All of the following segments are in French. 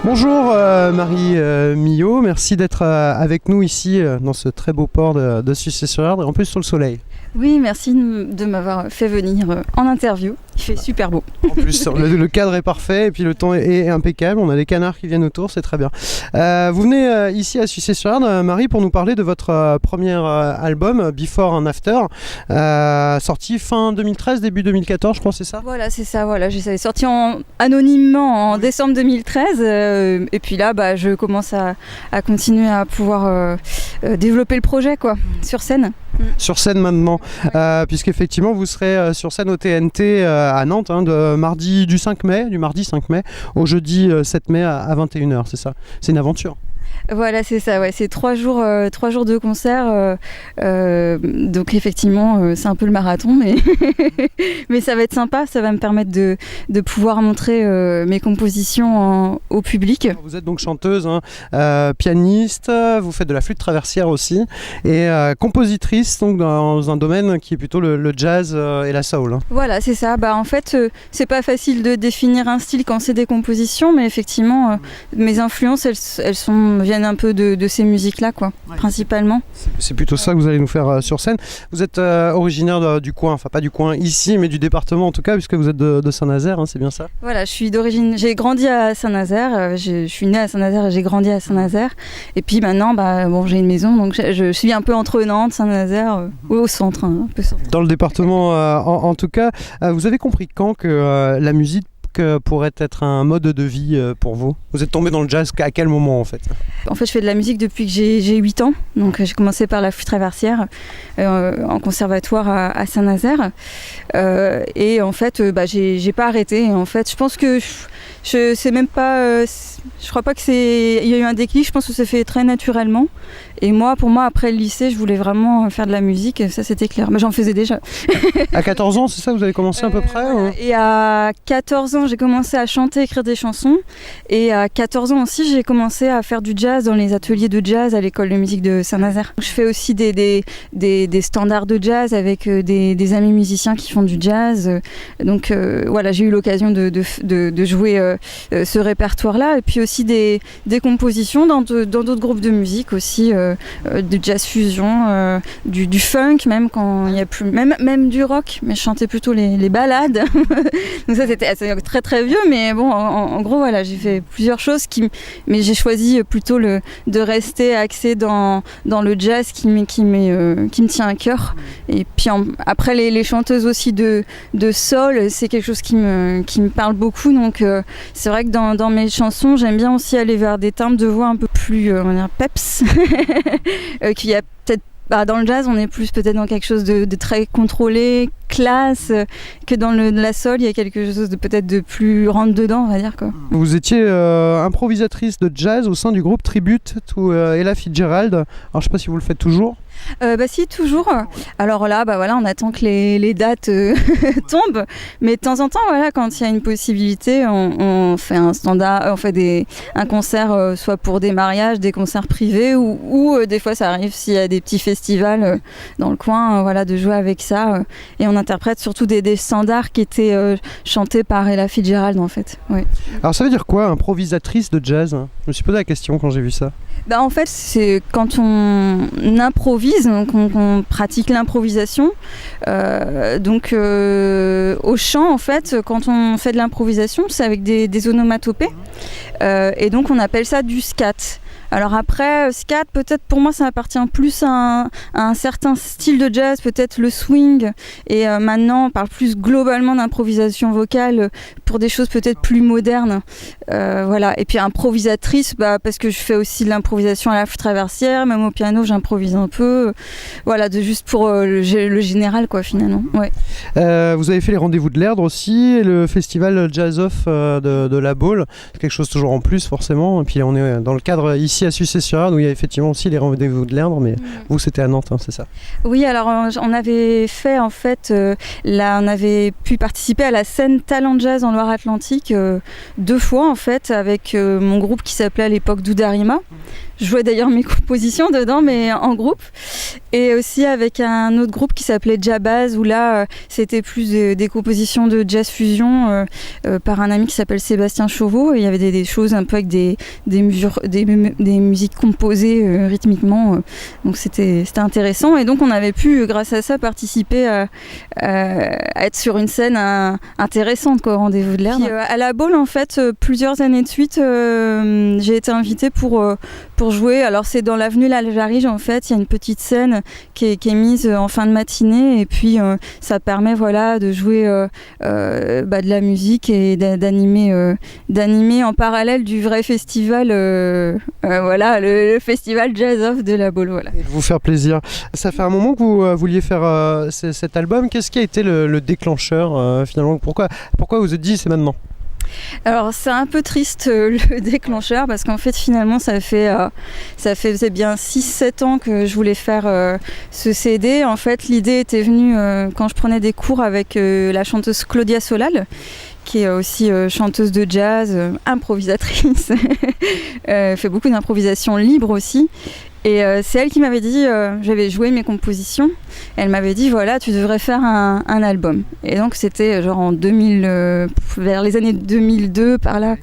Bonjour Marie Millot, merci d'être avec nous ici dans ce très beau port de Sucé-sur-Erdre et en plus sur le soleil. Oui, merci de m'avoir fait venir en interview. Il fait super beau. En plus, le cadre est parfait et puis le temps est impeccable. On a des canards qui viennent autour, c'est très bien. Vous venez ici à Sucé-sur-Erdre, Marie, pour nous parler de votre premier album, Before and After, sorti fin 2013, début 2014, je crois, c'est ça ? Voilà, c'est ça. Voilà, j'ai sorti anonymement en décembre 2013. Et puis là, je commence à continuer à pouvoir développer le projet, quoi, sur scène. Sur scène maintenant, puisqu'effectivement vous serez sur scène au TNT à Nantes de mardi 5 mai au jeudi 7 mai à 21h, c'est ça? C'est une aventure. Voilà, c'est ça, ouais. C'est 3 jours de concert. Donc effectivement, c'est un peu le marathon, mais, mais ça va être sympa. Ça va me permettre de pouvoir montrer mes compositions au public. Vous êtes donc chanteuse, pianiste, vous faites de la flûte traversière aussi, et compositrice donc dans un domaine qui est plutôt le jazz et la soul. Voilà, c'est ça. En fait, c'est pas facile de définir un style quand c'est des compositions, mais effectivement, mes influences, elles viennent un peu de ces musiques-là, quoi, principalement. C'est plutôt ça que vous allez nous faire sur scène. Vous êtes originaire du coin, enfin pas du coin ici, mais du département en tout cas, puisque vous êtes de Saint-Nazaire, c'est bien ça? Voilà, je suis d'origine, j'ai grandi à Saint-Nazaire, je suis née à Saint-Nazaire et j'ai grandi à Saint-Nazaire. Et puis maintenant, j'ai une maison, donc je suis un peu entre Nantes, Saint-Nazaire, au centre, un peu centre. Dans le département, en tout cas, vous avez compris quand que la musique pourrait être un mode de vie pour vous? Vous êtes tombé dans le jazz à quel moment en fait? En fait, je fais de la musique depuis que j'ai 8 ans. Donc j'ai commencé par la flûte traversière en conservatoire à Saint-Nazaire. Et en fait, j'ai pas arrêté. Et en fait, je pense que je sais même pas... je crois pas que il y a eu un déclic. Je pense que ça fait très naturellement. Et pour moi, après le lycée, je voulais vraiment faire de la musique. Ça, c'était clair. Mais j'en faisais déjà. À 14 ans, c'est ça? Vous avez commencé à peu près Et à 14 ans, j'ai commencé à chanter, écrire des chansons. Et à 14 ans aussi, j'ai commencé à faire du jazz dans les ateliers de jazz à l'école de musique de Saint-Nazaire. Je fais aussi des standards de jazz avec des amis musiciens qui font du jazz. Donc voilà, j'ai eu l'occasion de jouer ce répertoire-là. Et puis aussi des compositions dans d'autres groupes de musique aussi. De jazz fusion, du funk même quand il y a plus, même du rock, mais je chantais plutôt les ballades. Donc ça c'était très très vieux, mais bon en gros voilà, j'ai fait plusieurs choses mais j'ai choisi plutôt de rester axée dans le jazz qui me tient à cœur. Et puis après les chanteuses aussi de soul, c'est quelque chose qui me parle beaucoup, donc c'est vrai que dans mes chansons j'aime bien aussi aller vers des timbres de voix un peu plus on va dire peps. Qu'il y a peut-être dans le jazz, on est plus peut-être dans quelque chose de très contrôlé, classe, que dans la soul, il y a quelque chose de peut-être de plus rentre dedans, on va dire quoi. Vous étiez improvisatrice de jazz au sein du groupe Tribute to Ella Fitzgerald. Alors je sais pas si vous le faites toujours. Si, toujours. Alors là, on attend que les dates tombent, mais de temps en temps, voilà, quand il y a une possibilité, on fait un standard, on fait un concert, soit pour des mariages, des concerts privés, ou des fois ça arrive s'il y a des petits festivals dans le coin, voilà, de jouer avec ça. Et on interprète surtout des standards qui étaient chantés par Ella Fitzgerald, en fait. Oui. Alors ça veut dire quoi, improvisatrice de jazz? Je me suis posé la question quand j'ai vu ça. En fait, c'est quand on improvise, donc on pratique l'improvisation. Donc au chant, en fait, quand on fait de l'improvisation, c'est avec des onomatopées. Et donc on appelle ça du scat. Alors après, scat, peut-être pour moi ça appartient plus à un certain style de jazz, peut-être le swing, et maintenant on parle plus globalement d'improvisation vocale pour des choses peut-être plus modernes. Voilà. Et puis improvisatrice, parce que je fais aussi de l'improvisation à la flûte traversière, même au piano j'improvise un peu, voilà, juste pour le général quoi finalement. Ouais. Vous avez fait les rendez-vous de l'Erdre aussi, et le festival Jazz Off de la Baule, c'est quelque chose toujours en plus forcément, et puis on est dans le cadre ici ici à Sucé-sur-Erdre où il y a effectivement aussi les rendez-vous de l'Erdre, mais vous c'était à Nantes, hein, c'est ça? Oui, alors on avait fait en fait, là on avait pu participer à la scène Talent Jazz en Loire-Atlantique 2 fois en fait avec mon groupe qui s'appelait à l'époque Doudarima. Je jouais d'ailleurs mes compositions dedans, mais en groupe. Et aussi avec un autre groupe qui s'appelait Jabaz, où là, c'était plus des compositions de jazz fusion par un ami qui s'appelle Sébastien Chauveau. Et il y avait des choses un peu avec des musiques composées rythmiquement. Donc c'était intéressant. Et donc on avait pu, grâce à ça, participer à être sur une scène intéressante, quoi, au rendez-vous de l'Erdre. À la Baule, en fait, plusieurs années de suite, j'ai été invitée pour jouer. Alors c'est dans l'avenue Lajarige en fait, il y a une petite scène qui est mise en fin de matinée et puis ça permet voilà de jouer de la musique et d'animer en parallèle du vrai festival voilà le festival Jazz Off de la Baule, voilà. Et de vous faire plaisir. Ça fait un moment que vous vouliez faire cet album. Qu'est-ce qui a été le déclencheur finalement? Pourquoi vous vous êtes dit c'est maintenant? Alors c'est un peu triste le déclencheur parce qu'en fait finalement ça faisait bien 6-7 ans que je voulais faire ce CD. En fait l'idée était venue quand je prenais des cours avec la chanteuse Claudia Solal qui est aussi chanteuse de jazz, improvisatrice, fait beaucoup d'improvisation libre aussi. Et c'est elle qui m'avait dit, j'avais joué mes compositions, elle m'avait dit voilà tu devrais faire un album. Et donc c'était genre en 2000, vers les années 2002 par là.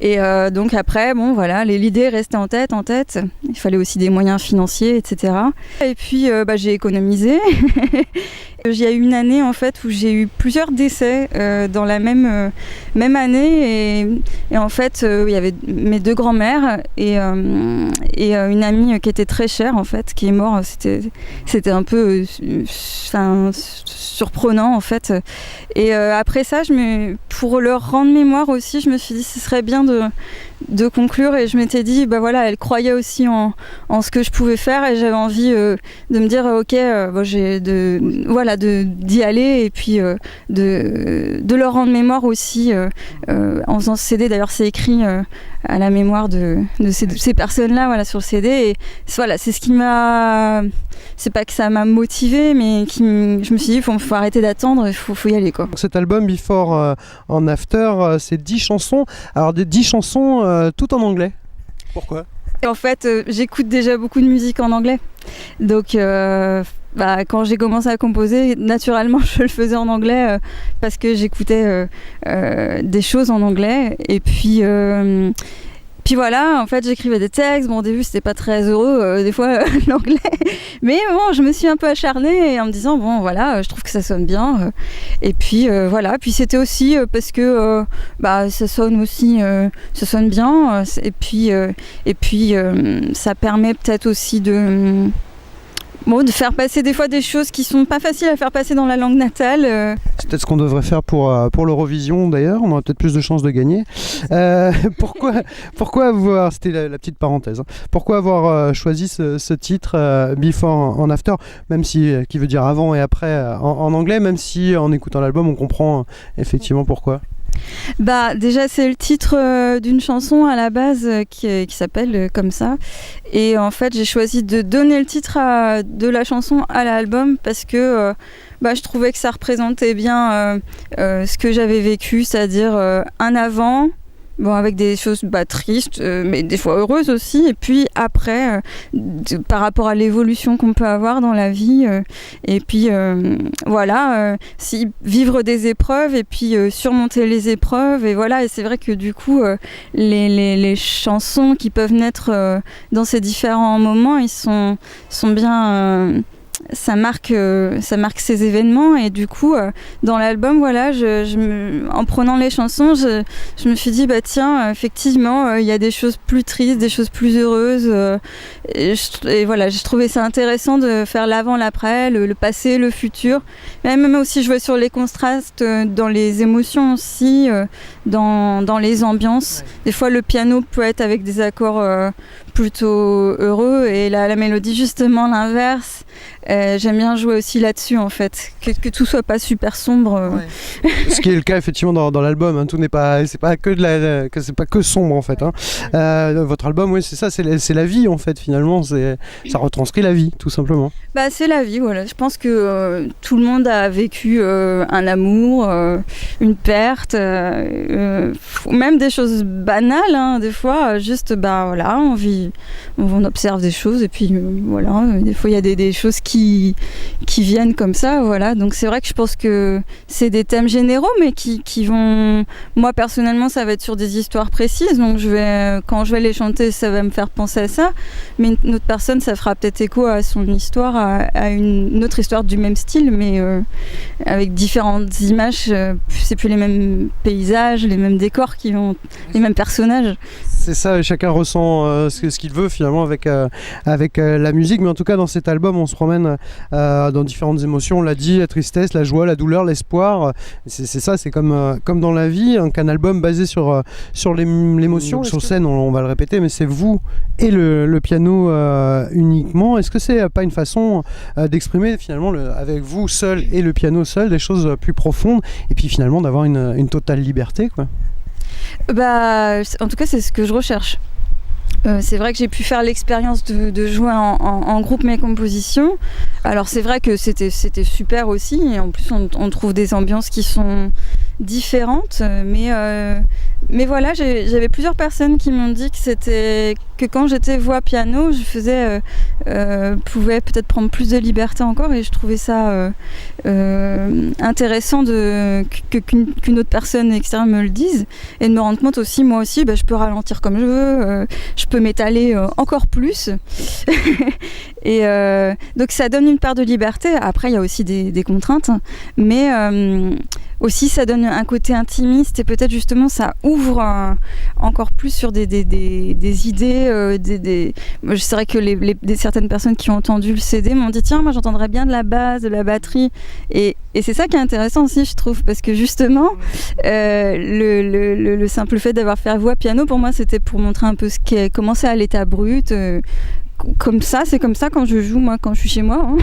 Et donc après bon voilà l'idée restait en tête, il fallait aussi des moyens financiers etc. Et puis j'ai économisé. Il y a eu une année en fait où j'ai eu plusieurs décès dans la même année et en fait il y avait mes 2 grands-mères et une amie qui était très chère en fait qui est morte. C'était un peu surprenant en fait. Et après ça pour leur rendre mémoire aussi je me suis dit ce serait bien de conclure et je m'étais dit bah voilà elle croyait aussi en ce que je pouvais faire et j'avais envie de me dire ok d'y aller et puis de leur rendre mémoire aussi en faisant ce CD. D'ailleurs c'est écrit à la mémoire de ces personnes-là voilà, sur le CD et voilà, c'est ce qui m'a... C'est pas que ça m'a motivée mais je me suis dit il faut arrêter d'attendre, il faut y aller quoi. Cet album Before and After c'est 10 chansons, alors des 10 chansons toutes en anglais. Pourquoi? Et en fait j'écoute déjà beaucoup de musique en anglais donc quand j'ai commencé à composer, naturellement je le faisais en anglais parce que j'écoutais des choses en anglais et puis voilà, en fait j'écrivais des textes, bon au début c'était pas très heureux des fois l'anglais, mais bon je me suis un peu acharnée en me disant bon voilà je trouve que ça sonne bien et puis voilà, puis c'était aussi parce que ça sonne bien et puis ça permet peut-être aussi de faire passer des fois des choses qui sont pas faciles à faire passer dans la langue natale. C'est peut-être ce qu'on devrait faire pour l'Eurovision d'ailleurs, on aura peut-être plus de chances de gagner. Pourquoi avoir, c'était la petite parenthèse, hein, pourquoi avoir choisi ce titre Before and After, même si, qui veut dire avant et après en anglais, même si en écoutant l'album on comprend effectivement pourquoi? Déjà c'est le titre d'une chanson à la base qui s'appelle comme ça et en fait j'ai choisi de donner le titre de la chanson à l'album parce que je trouvais que ça représentait bien ce que j'avais vécu, c'est-à-dire un avant, avec des choses tristes, mais des fois heureuses aussi. Et puis après, par rapport à l'évolution qu'on peut avoir dans la vie. Et puis vivre des épreuves et puis surmonter les épreuves. Et voilà, et c'est vrai que du coup, les chansons qui peuvent naître dans ces différents moments, ils sont bien... ça marque ces événements et du coup dans l'album voilà en prenant les chansons je me suis dit tiens effectivement il y a des choses plus tristes, des choses plus heureuses et voilà j'ai trouvé ça intéressant de faire l'avant, l'après, le passé, le futur, même aussi jouer sur les contrastes dans les émotions aussi dans les ambiances. Des fois le piano peut être avec des accords plutôt heureux, et la mélodie justement l'inverse. J'aime bien jouer aussi là-dessus en fait, que tout soit pas super sombre. Ouais. Ce qui est le cas effectivement dans l'album, hein. Tout n'est pas, c'est pas que c'est pas que sombre en fait, hein. Votre album, oui, c'est ça, c'est la vie en fait finalement, ça retranscrit la vie tout simplement. Bah, c'est la vie, voilà. Je pense que tout le monde a vécu un amour, une perte, même des choses banales, hein, des fois, juste bah voilà, on observe des choses et puis voilà, des fois il y a des choses qui viennent comme ça, voilà. Donc c'est vrai que je pense que c'est des thèmes généraux, mais qui vont, moi personnellement, ça va être sur des histoires précises, donc quand je vais les chanter, ça va me faire penser à ça, mais une autre personne, ça fera peut-être écho à son histoire, à une autre histoire du même style, mais avec différentes images. C'est plus les mêmes paysages, les mêmes décors les mêmes personnages. C'est ça, chacun ressent ce qu'il veut finalement avec la musique, mais en tout cas dans cet album on se promène dans différentes émotions, on l'a dit, la tristesse, la joie, la douleur, l'espoir, c'est ça, c'est comme dans la vie, hein, qu'un album basé sur l'émotion. Sur scène, on va le répéter, mais c'est vous et le piano uniquement. Est-ce que c'est pas une façon d'exprimer finalement avec vous seul et le piano seul des choses plus profondes, et puis finalement d'avoir une totale liberté, quoi? Bah, en tout cas, c'est ce que je recherche. C'est vrai que j'ai pu faire l'expérience de jouer en groupe mes compositions. Alors c'est vrai que c'était super aussi, et en plus on trouve des ambiances qui sont différentes, mais voilà, j'avais plusieurs personnes qui m'ont dit que quand j'étais voix piano, je pouvais peut-être prendre plus de liberté encore, et je trouvais ça intéressant qu'une autre personne extérieure me le dise, et de me rendre compte aussi, moi aussi, je peux ralentir comme je veux, je peux m'étaler encore plus. Et donc ça donne une part de liberté. Après il y a aussi des contraintes, mais aussi ça donne un côté intimiste, et peut-être justement ça ouvre encore plus sur des idées. C'est vrai que certaines personnes qui ont entendu le CD m'ont dit tiens, moi j'entendrais bien de la basse, de la batterie, et c'est ça qui est intéressant aussi, je trouve, parce que justement le simple fait d'avoir fait voix piano, pour moi c'était pour montrer un peu comment c'est à l'état brut. Comme ça, c'est comme ça quand je joue, moi, quand je suis chez moi, hein.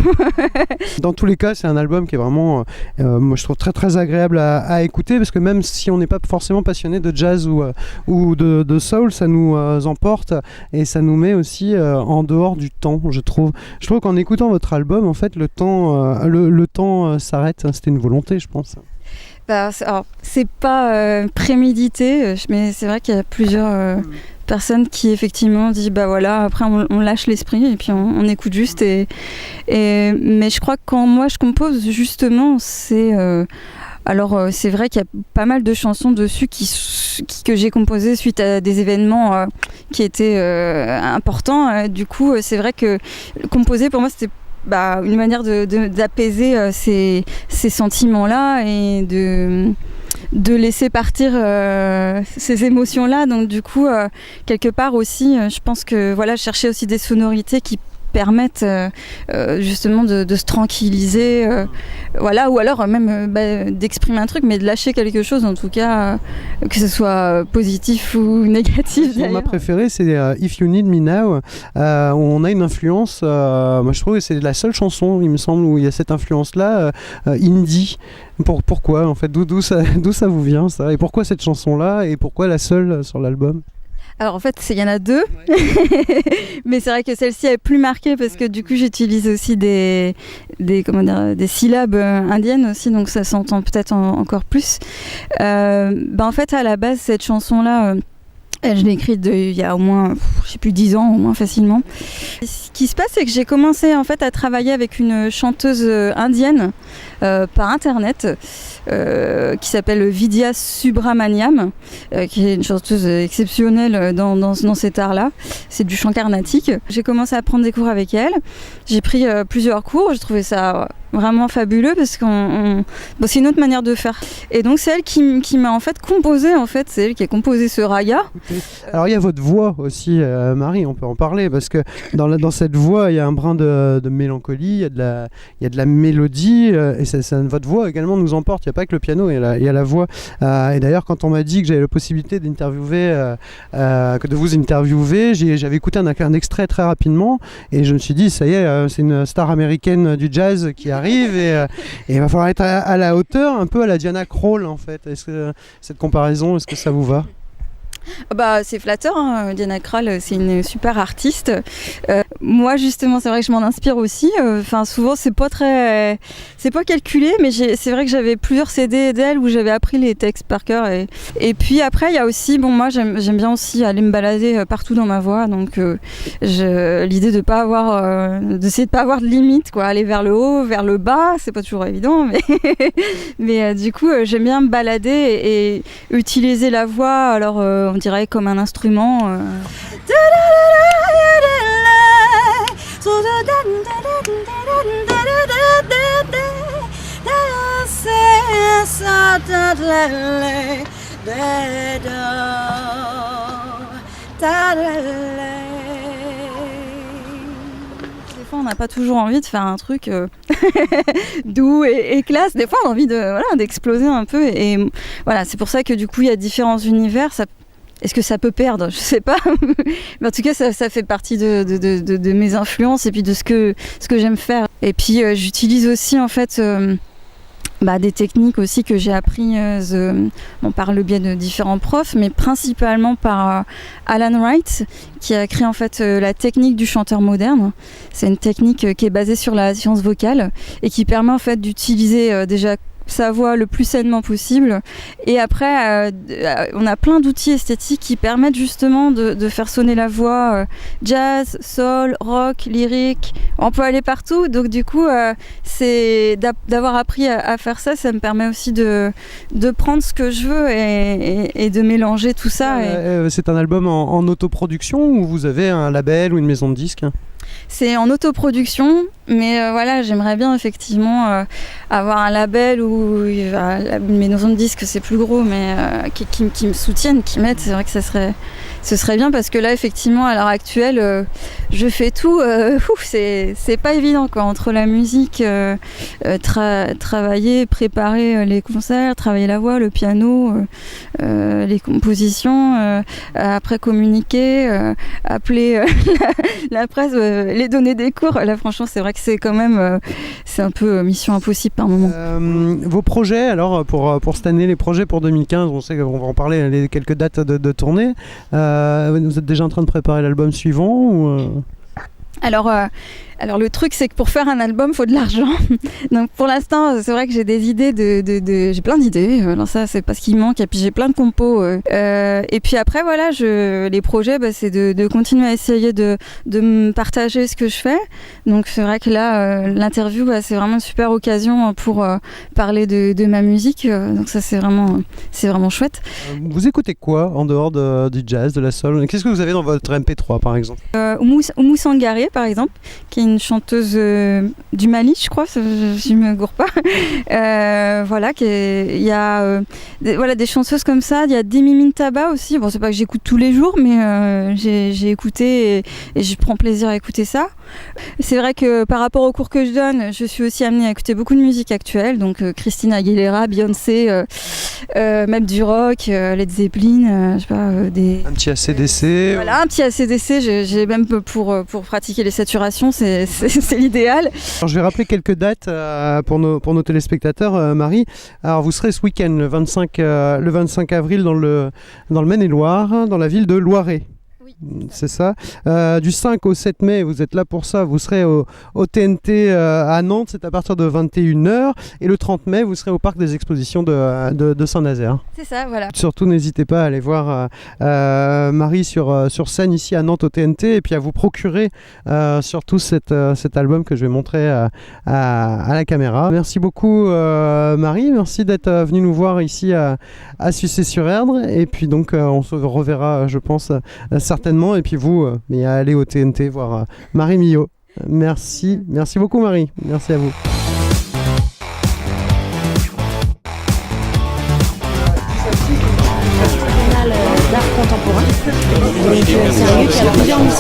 Dans tous les cas, c'est un album qui est vraiment, moi je trouve très très agréable à écouter, parce que même si on n'est pas forcément passionné de jazz ou de soul, ça nous emporte, et ça nous met aussi en dehors du temps, je trouve. Je trouve qu'en écoutant votre album, en fait, le temps s'arrête. C'était une volonté, je pense. Alors, c'est pas prémédité, mais c'est vrai qu'il y a plusieurs personnes qui effectivement disent bah voilà, après on lâche l'esprit et puis on écoute juste, mais je crois que quand moi je compose, justement, c'est c'est vrai qu'il y a pas mal de chansons dessus que j'ai composées suite à des événements qui étaient importants. Du coup, c'est vrai que composer pour moi c'était une manière d'apaiser ces sentiments-là, et de laisser partir ces émotions-là. Donc du coup, quelque part aussi, je pense que voilà, chercher aussi des sonorités qui permettent justement de se tranquilliser, voilà, ou alors même d'exprimer un truc, mais de lâcher quelque chose, en tout cas, que ce soit positif ou négatif. Ma préférée, c'est If You Need Me Now, où on a une influence, moi je trouve que c'est la seule chanson, il me semble, où il y a cette influence-là, indie. Pourquoi en fait, d'où ça vous vient, ça, et pourquoi cette chanson-là, et pourquoi la seule sur l'album? Alors en fait, il y en a deux, mais c'est vrai que celle-ci est plus marquée parce que du coup j'utilise aussi des syllabes indiennes aussi, donc ça s'entend peut-être encore plus. En fait, à la base, cette chanson-là, je l'ai écrite il y a au moins, je sais plus, 10 ans, au moins facilement. Ce qui se passe, c'est que j'ai commencé en fait à travailler avec une chanteuse indienne par internet, qui s'appelle Vidya Subramaniam, qui est une chanteuse exceptionnelle dans cet art-là. C'est du chant carnatique. J'ai commencé à prendre des cours avec elle. J'ai pris plusieurs cours. J'ai trouvé ça vraiment fabuleux parce qu'on bon, c'est une autre manière de faire. Et donc c'est elle qui m'a en fait composé, c'est elle qui a composé ce raga. Alors il y a votre voix aussi, Marie, on peut en parler parce que dans cette voix il y a un brin de mélancolie, il y a de la mélodie et votre voix également nous emporte. Il n'y a pas que le piano, il y a la voix. Et d'ailleurs quand on m'a dit que j'avais la possibilité d'interviewer, de vous interviewer, j'avais écouté un extrait très rapidement et je me suis dit ça y est, c'est une star américaine du jazz qui arrive et il va falloir être à la hauteur, un peu à la Diana Krall en fait. Est-ce que cette comparaison, est-ce que ça vous va? Bah, c'est flatteur, hein. Diana Krall, c'est une super artiste. Moi, justement, c'est vrai que je m'en inspire aussi. Enfin, souvent, c'est pas calculé, mais c'est vrai que j'avais plusieurs CD d'elle où j'avais appris les textes par cœur. Et puis après, il y a aussi, bon, moi, j'aime bien aussi aller me balader partout dans ma voix. Donc, l'idée de pas avoir, d'essayer de pas avoir de limite, quoi. Aller vers le haut, vers le bas, c'est pas toujours évident, mais du coup, j'aime bien me balader et utiliser la voix. Alors, on dirait comme un instrument. Des fois, on n'a pas toujours envie de faire un truc doux et classe. Des fois, on a envie d'exploser un peu. Et voilà, c'est pour ça que du coup, il y a différents univers. Est-ce que ça peut perdre? Je sais pas. Mais en tout cas, ça fait partie de mes influences et puis de ce que j'aime faire. Et puis, j'utilise aussi en fait des techniques aussi que j'ai apprises par le biais de différents profs, mais principalement par Alan Wright, qui a créé en fait la technique du chanteur moderne. C'est une technique qui est basée sur la science vocale et qui permet en fait d'utiliser déjà sa voix le plus sainement possible. Et après, on a plein d'outils esthétiques qui permettent justement de faire sonner la voix jazz, soul, rock, lyrique. On peut aller partout. Donc du coup, c'est d'avoir appris à faire ça, ça me permet aussi de prendre ce que je veux et de mélanger tout ça. C'est un album en autoproduction ou vous avez un label ou une maison de disques? C'est en autoproduction, mais voilà, j'aimerais bien effectivement avoir un label où une maison de disques c'est plus gros, mais qui me soutiennent, qui m'aident. C'est vrai que ce serait bien parce que là, effectivement, à l'heure actuelle, je fais tout. C'est pas évident quoi, entre la musique, travailler, préparer les concerts, travailler la voix, le piano, les compositions, après communiquer, appeler la presse, les donner des cours. Là, franchement, c'est vrai que c'est quand même, c'est un peu mission impossible par moment. Vos projets, alors, pour cette année, les projets pour 2015, on sait qu'on va en parler, les quelques dates de tournée. Vous êtes déjà en train de préparer l'album suivant ou Alors le truc c'est que pour faire un album faut de l'argent. Donc pour l'instant c'est vrai que j'ai des idées j'ai plein d'idées. Alors ça c'est pas ce qui manque. Et puis j'ai plein de compos. Et puis après voilà les projets c'est de continuer à essayer de me partager ce que je fais. Donc c'est vrai que là l'interview c'est vraiment une super occasion pour parler de ma musique. Donc ça c'est vraiment chouette. Vous écoutez quoi en dehors du jazz, de la soul? Qu'est-ce que vous avez dans votre MP3 par exemple? Oumou Sangaré par exemple, qui est une chanteuse du Mali, je crois, si je me gourre pas. Voilà, il y a des chanteuses comme ça. Il y a Demi Mintaba aussi. Bon, c'est pas que j'écoute tous les jours, mais j'ai écouté et je prends plaisir à écouter ça. C'est vrai que par rapport aux cours que je donne, je suis aussi amenée à écouter beaucoup de musique actuelle, donc Christina Aguilera, Beyoncé, même du rock, Led Zeppelin, je sais pas, un petit AC/DC. Voilà, un petit AC/DC. J'ai même pour pratiquer les saturations, c'est l'idéal. Alors, je vais rappeler quelques dates pour nos téléspectateurs, Marie. Alors vous serez ce week-end le 25 avril dans le Maine-et-Loire, dans la ville de Loiret. C'est ça. Du 5 au 7 mai, vous êtes là pour ça. Vous serez au TNT à Nantes, c'est à partir de 21h. Et le 30 mai, vous serez au parc des expositions de Saint-Nazaire. C'est ça, voilà. Surtout, n'hésitez pas à aller voir Marie sur scène ici à Nantes au TNT et puis à vous procurer surtout cet album que je vais montrer à la caméra. Merci beaucoup Marie, merci d'être venue nous voir ici à Sucé-sur-Erdre. Et puis donc, on se reverra, je pense, certainement. Et puis vous, mais allez au TNT voir Marie Millot. Merci beaucoup Marie. Merci à vous. Donc c'est un lieu qui a plusieurs missions.